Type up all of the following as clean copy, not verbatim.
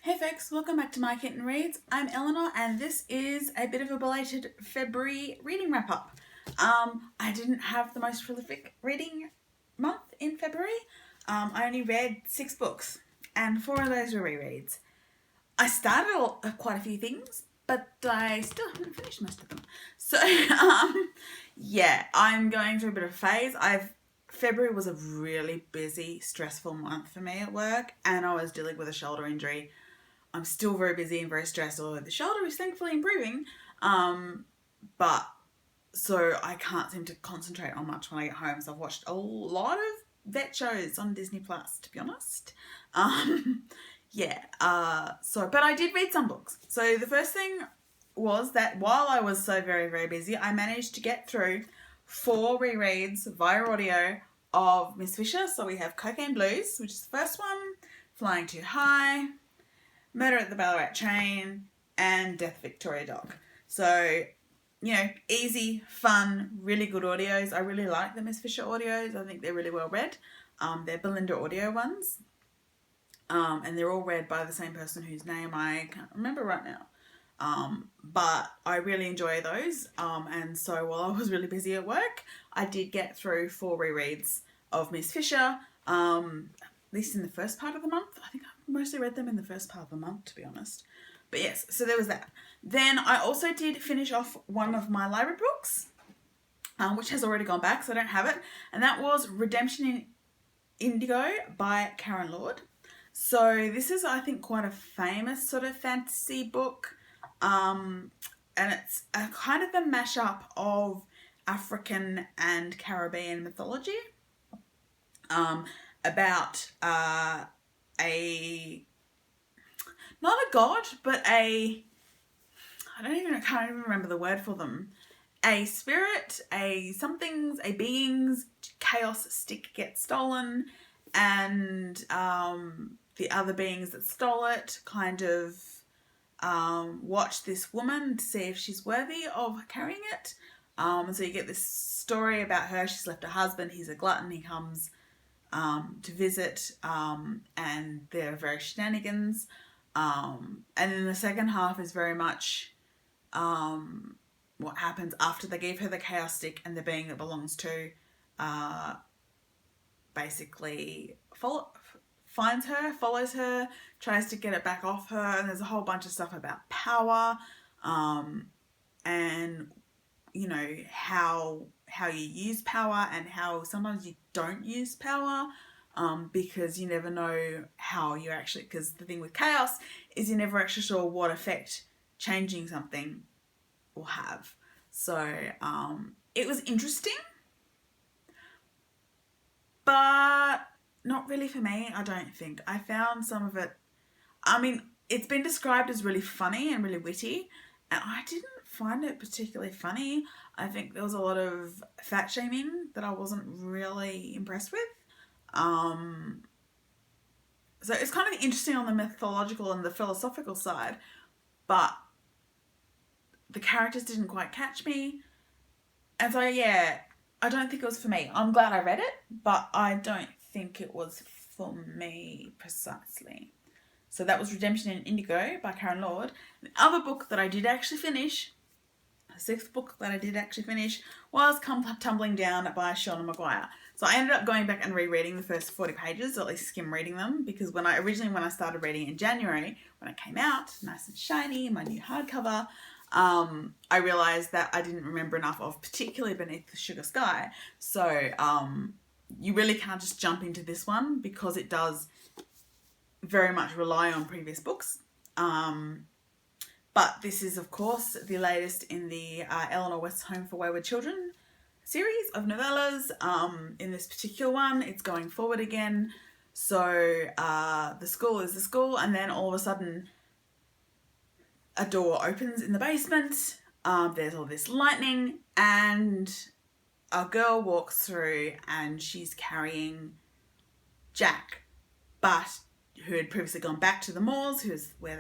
Hey folks, welcome back to My Kitten Reads. I'm Eleanor and this is a bit of a belated February reading wrap up. I didn't have the most prolific reading month in February. I only read 6 books and 4 of those were rereads. I started quite a few things, but I still haven't finished most of them. So, yeah, I'm going through a bit of a phase. February was a really busy, stressful month for me at work and I was dealing with a shoulder injury. I'm still very busy and very stressed, although the shoulder is thankfully improving. But so I can't seem to concentrate on much when I get home. So I've watched a lot of vet shows on Disney Plus, to be honest. But I did read some books. So the first thing was that while I was so very, very busy, I managed to get through 4 rereads via audio of Miss Fisher. So we have Cocaine Blues, which is the first one, Flying Too High, Murder at the Ballarat Train, and Death Victoria Dock. So, easy, fun, really good audios. I really like the Miss Fisher audios. I think they're really well read. They're Belinda audio ones. And they're all read by the same person whose name I can't remember right now. But I really enjoy those. And so while I was really busy at work, I did get through 4 rereads of Miss Fisher. At least in the first part of the month. I think I mostly read them in the first part of the month, to be honest. But yes, so there was that. Then I also did finish off one of my library books, which has already gone back, so I don't have it. And that was Redemption in Indigo by Karen Lord. So this is, I think, quite a famous sort of fantasy book. And it's a kind of a mashup of African and Caribbean mythology. About not a god, but I can't even remember the word for them. A spirit, a being's chaos stick gets stolen, and the other beings that stole it kind of watch this woman to see if she's worthy of carrying it. And so you get this story about her. She's left her husband. He's a glutton. He comes to visit, and there are various shenanigans. And then the second half is very much what happens after they give her the chaos stick, and the being that belongs to basically finds her, follows her, tries to get it back off her, and there's a whole bunch of stuff about power, and how you use power and how sometimes you don't use power, because you never know how you actually, because the thing with chaos is you're never actually sure what effect changing something will have. So it was interesting, but not really for me, I don't think. I found some of it, it's been described as really funny and really witty, and I didn't find it particularly funny. I think there was a lot of fat shaming that I wasn't really impressed with. So it's kind of interesting on the mythological and the philosophical side, but the characters didn't quite catch me. And so, yeah, I don't think it was for me. I'm glad I read it, but I don't think it was for me precisely. So that was Redemption in Indigo by Karen Lord. The other book that I did actually finish, the 6th book that I did actually finish, was Come Tumbling Down by Seanan McGuire. So I ended up going back and rereading the first 40 pages, or at least skim reading them, because when I started reading in January, when it came out, nice and shiny, my new hardcover, I realised that I didn't remember enough of particularly Beneath the Sugar Sky. So you really can't just jump into this one, because it does very much rely on previous books. But this is, of course, the latest in the Eleanor West's Home for Wayward Children series of novellas. In this particular one, it's going forward again. So the school is the school, and then all of a sudden a door opens in the basement. There's all this lightning, and a girl walks through, and she's carrying Jack, but who had previously gone back to the moors, who's where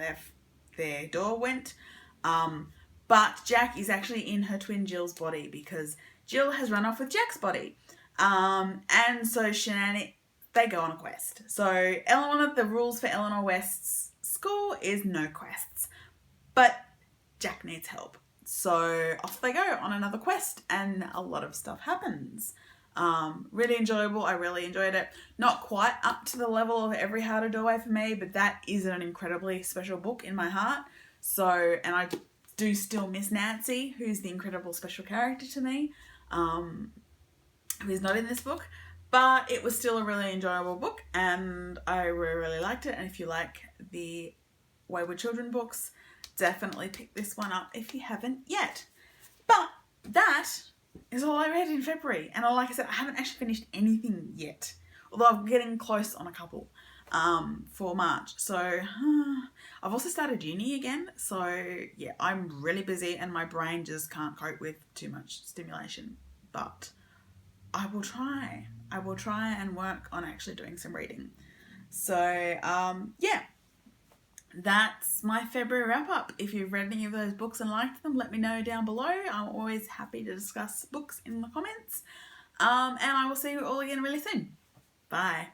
their door went. But Jack is actually in her twin Jill's body, because Jill has run off with Jack's body. And so they go on a quest. So one of the rules for Eleanor West's school is no quests. But Jack needs help. So off they go on another quest and a lot of stuff happens. Really enjoyable. I really enjoyed it. Not quite up to the level of Every Heart a Doorway for me, but that is an incredibly special book in my heart. So, and I do still miss Nancy, who's the incredible special character to me, who is not in this book. But it was still a really enjoyable book and I really liked it. And if you like the Wayward Children books, definitely pick this one up if you haven't yet. But that is all I read in February. And like I said, I haven't actually finished anything yet. Although I'm getting close on a couple for March. So I've also started uni again. So yeah, I'm really busy and my brain just can't cope with too much stimulation. But I will try. I will try and work on actually doing some reading. So yeah. That's my February wrap up. If you've read any of those books and liked them, let me know down below. I'm always happy to discuss books in the comments. And I will see you all again really soon. Bye.